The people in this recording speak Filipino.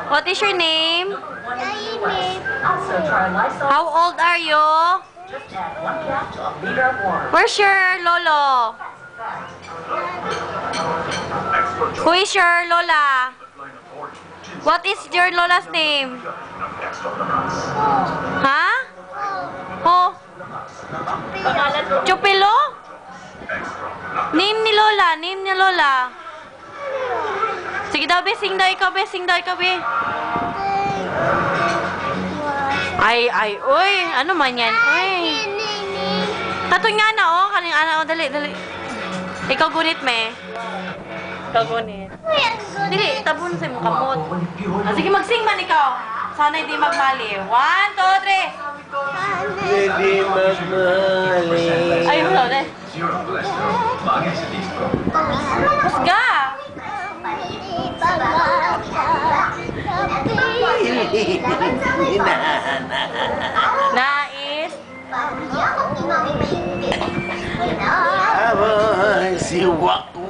What is your name? How old are you? Where's your lolo? Who is your lola? What is your lola's name? Ha? Oh. Chupilo? Name ni lola, name ni lola. Sige daw, be, sing daw ikaw, be, sing daw ikaw, be. Ay, uy, ano man yan, uy. Tatun nga na, oh, kaning ana, oh, dali, dali. Ikaw gunit, me. Ikaw gunit. Dili, tabon sa mong kamot. Ah, sige, magsing man ikaw. Sana hindi magmali. 1, 2, 3. Hindi magmali. Ay, wala, dali. Pusga! Nais. Abang si waktu